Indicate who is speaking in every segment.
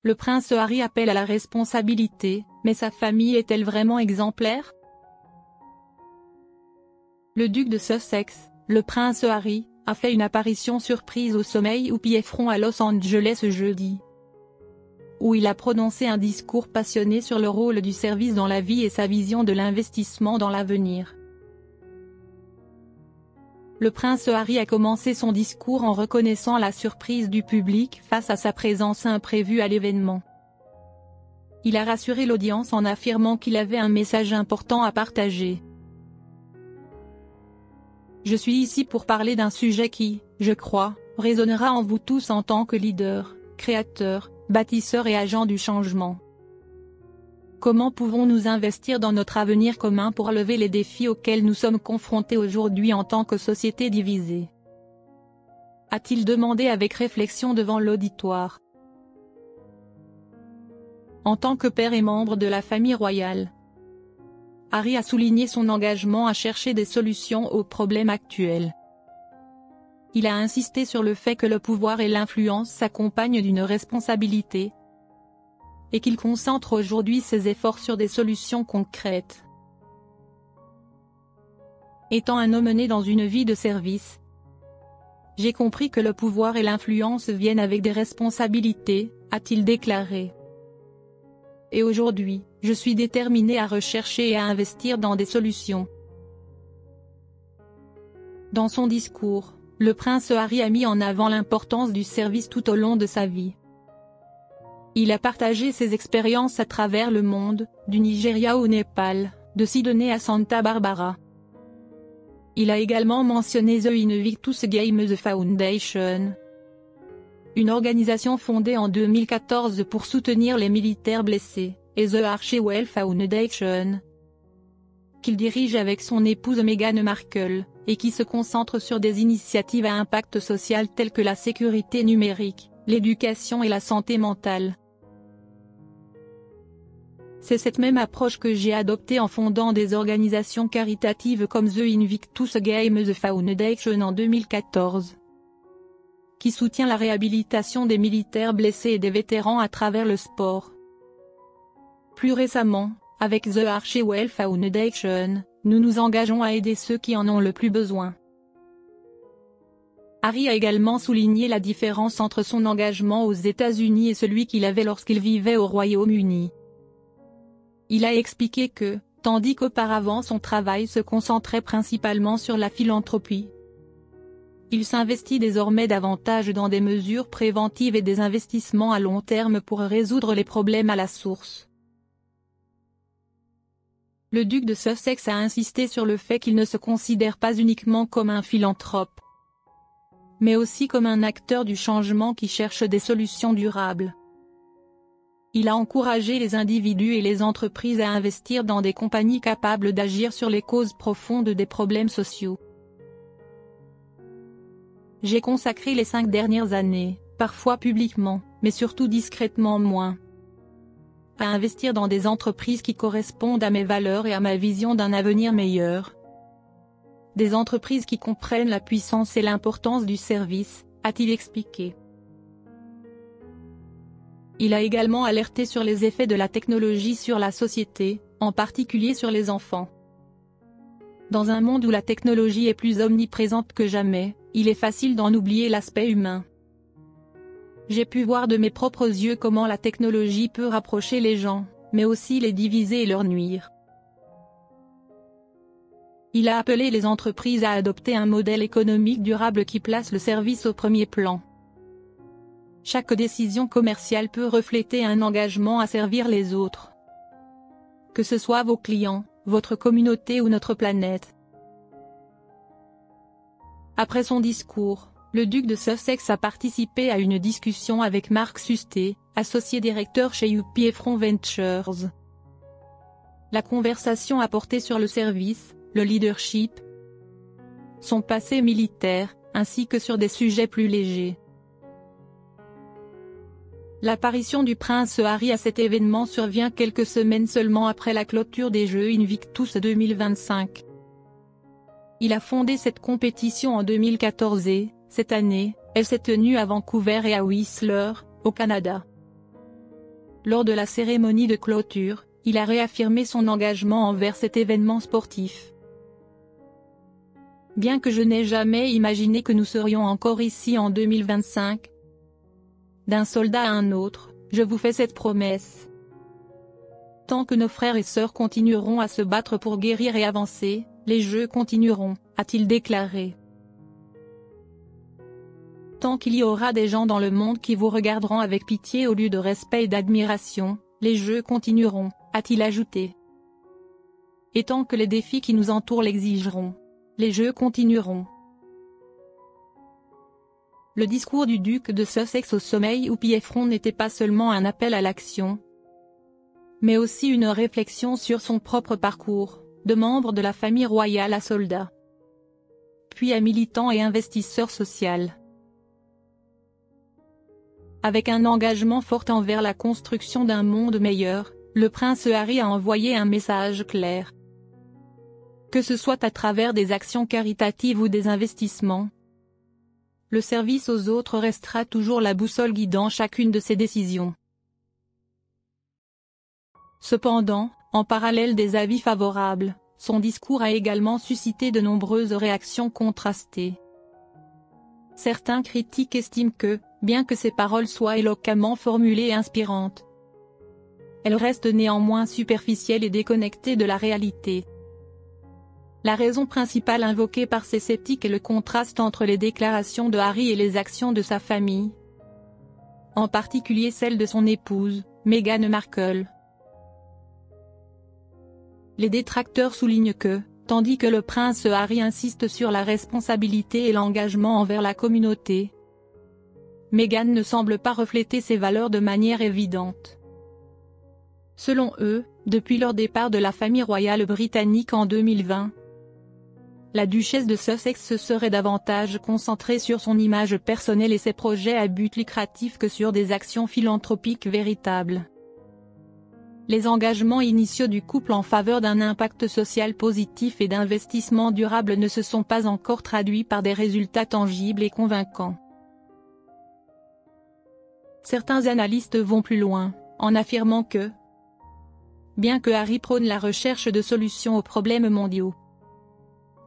Speaker 1: le prince Harry appelle à la responsabilité, mais sa famille est-elle vraiment exemplaire? Le duc de Sussex, le prince Harry, a fait une apparition surprise au Sommeil ou Pied-Front à Los Angeles ce jeudi, où il a prononcé un discours passionné sur le rôle du service dans la vie et sa vision de l'investissement dans l'avenir. Le prince Harry a commencé son discours en reconnaissant la surprise du public face à sa présence imprévue à l'événement. Il a rassuré l'audience en affirmant qu'il avait un message important à partager. « Je suis ici pour parler d'un sujet qui, je crois, résonnera en vous tous en tant que leader, créateur, bâtisseur et agent du changement. Comment pouvons-nous investir dans notre avenir commun pour relever les défis auxquels nous sommes confrontés aujourd'hui en tant que société divisée ?» a-t-il demandé avec réflexion devant l'auditoire. En tant que père et membre de la famille royale, Harry a souligné son engagement à chercher des solutions aux problèmes actuels. Il a insisté sur le fait que le pouvoir et l'influence s'accompagnent d'une responsabilité, et qu'il concentre aujourd'hui ses efforts sur des solutions concrètes. Étant un homme né dans une vie de service, j'ai compris que le pouvoir et l'influence viennent avec des responsabilités, a-t-il déclaré. Et aujourd'hui, je suis déterminé à rechercher et à investir dans des solutions. Dans son discours, le prince Harry a mis en avant l'importance du service tout au long de sa vie. Il a partagé ses expériences à travers le monde, du Nigeria au Népal, de Sydney à Santa Barbara. Il a également mentionné The Invictus Games Foundation, une organisation fondée en 2014 pour soutenir les militaires blessés, et The Archewell Foundation, qu'il dirige avec son épouse Meghan Markle, et qui se concentre sur des initiatives à impact social telles que la sécurité numérique, l'éducation et la santé mentale. C'est cette même approche que j'ai adoptée en fondant des organisations caritatives comme The Invictus Games Foundation en 2014, qui soutient la réhabilitation des militaires blessés et des vétérans à travers le sport. Plus récemment, avec The Archewell Foundation, nous nous engageons à aider ceux qui en ont le plus besoin. Harry a également souligné la différence entre son engagement aux États-Unis et celui qu'il avait lorsqu'il vivait au Royaume-Uni. Il a expliqué que, tandis qu'auparavant son travail se concentrait principalement sur la philanthropie, il s'investit désormais davantage dans des mesures préventives et des investissements à long terme pour résoudre les problèmes à la source. Le duc de Sussex a insisté sur le fait qu'il ne se considère pas uniquement comme un philanthrope, mais aussi comme un acteur du changement qui cherche des solutions durables. Il a encouragé les individus et les entreprises à investir dans des compagnies capables d'agir sur les causes profondes des problèmes sociaux. J'ai consacré les 5 dernières années, parfois publiquement, mais surtout discrètement moins, à investir dans des entreprises qui correspondent à mes valeurs et à ma vision d'un avenir meilleur. Des entreprises qui comprennent la puissance et l'importance du service, a-t-il expliqué. Il a également alerté sur les effets de la technologie sur la société, en particulier sur les enfants. Dans un monde où la technologie est plus omniprésente que jamais, il est facile d'en oublier l'aspect humain. J'ai pu voir de mes propres yeux comment la technologie peut rapprocher les gens, mais aussi les diviser et leur nuire. Il a appelé les entreprises à adopter un modèle économique durable qui place le service au premier plan. Chaque décision commerciale peut refléter un engagement à servir les autres, que ce soit vos clients, votre communauté ou notre planète. Après son discours, le duc de Sussex a participé à une discussion avec Mark Susté, associé directeur chez Pied-Front Ventures. La conversation a porté sur le service, le leadership, son passé militaire, ainsi que sur des sujets plus légers. L'apparition du prince Harry à cet événement survient quelques semaines seulement après la clôture des Jeux Invictus 2025. Il a fondé cette compétition en 2014 et, cette année, elle s'est tenue à Vancouver et à Whistler, au Canada. Lors de la cérémonie de clôture, il a réaffirmé son engagement envers cet événement sportif. Bien que je n'ai jamais imaginé que nous serions encore ici en 2025, d'un soldat à un autre, je vous fais cette promesse. Tant que nos frères et sœurs continueront à se battre pour guérir et avancer, les Jeux continueront, a-t-il déclaré. Tant qu'il y aura des gens dans le monde qui vous regarderont avec pitié au lieu de respect et d'admiration, les Jeux continueront, a-t-il ajouté. Et tant que les défis qui nous entourent l'exigeront, les Jeux continueront. Le discours du duc de Sussex au sommeil ou Pieffron n'était pas seulement un appel à l'action, mais aussi une réflexion sur son propre parcours, de membre de la famille royale à soldat, puis à militant et investisseur social. Avec un engagement fort envers la construction d'un monde meilleur, le prince Harry a envoyé un message clair. Que ce soit à travers des actions caritatives ou des investissements, le service aux autres restera toujours la boussole guidant chacune de ses décisions. Cependant, en parallèle des avis favorables, son discours a également suscité de nombreuses réactions contrastées. Certains critiques estiment que, bien que ses paroles soient éloquemment formulées et inspirantes, elles restent néanmoins superficielles et déconnectées de la réalité. La raison principale invoquée par ces sceptiques est le contraste entre les déclarations de Harry et les actions de sa famille, en particulier celle de son épouse, Meghan Markle. Les détracteurs soulignent que, tandis que le prince Harry insiste sur la responsabilité et l'engagement envers la communauté, Meghan ne semble pas refléter ces valeurs de manière évidente. Selon eux, depuis leur départ de la famille royale britannique en 2020, la duchesse de Sussex se serait davantage concentrée sur son image personnelle et ses projets à but lucratif que sur des actions philanthropiques véritables. Les engagements initiaux du couple en faveur d'un impact social positif et d'investissement durable ne se sont pas encore traduits par des résultats tangibles et convaincants. Certains analystes vont plus loin, en affirmant que, bien que Harry prône la recherche de solutions aux problèmes mondiaux,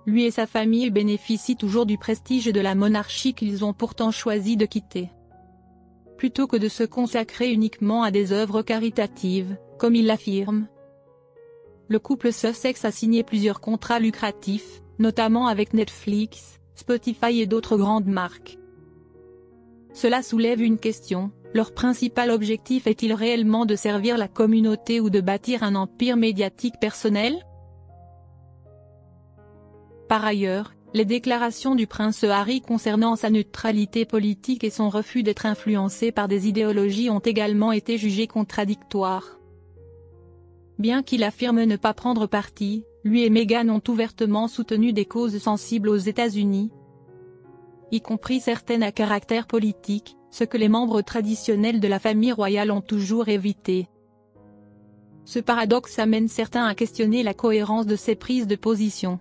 Speaker 1: lui et sa famille bénéficient toujours du prestige de la monarchie qu'ils ont pourtant choisi de quitter. Plutôt que de se consacrer uniquement à des œuvres caritatives, comme il l'affirme, le couple Sussex a signé plusieurs contrats lucratifs, notamment avec Netflix, Spotify et d'autres grandes marques. Cela soulève une question, leur principal objectif est-il réellement de servir la communauté ou de bâtir un empire médiatique personnel? Par ailleurs, les déclarations du prince Harry concernant sa neutralité politique et son refus d'être influencé par des idéologies ont également été jugées contradictoires. Bien qu'il affirme ne pas prendre parti, lui et Meghan ont ouvertement soutenu des causes sensibles aux États-Unis, y compris certaines à caractère politique, ce que les membres traditionnels de la famille royale ont toujours évité. Ce paradoxe amène certains à questionner la cohérence de ces prises de position.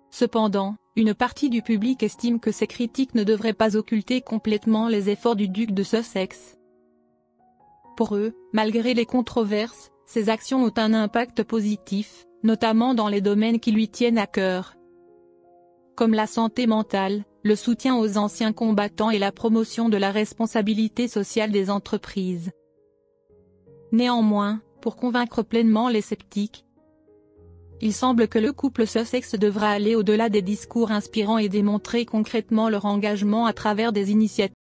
Speaker 1: Cependant, une partie du public estime que ces critiques ne devraient pas occulter complètement les efforts du duc de Sussex. Pour eux, malgré les controverses, ces actions ont un impact positif, notamment dans les domaines qui lui tiennent à cœur, comme la santé mentale, le soutien aux anciens combattants et la promotion de la responsabilité sociale des entreprises. Néanmoins, pour convaincre pleinement les sceptiques, il semble que le couple Sussex devra aller au-delà des discours inspirants et démontrer concrètement leur engagement à travers des initiatives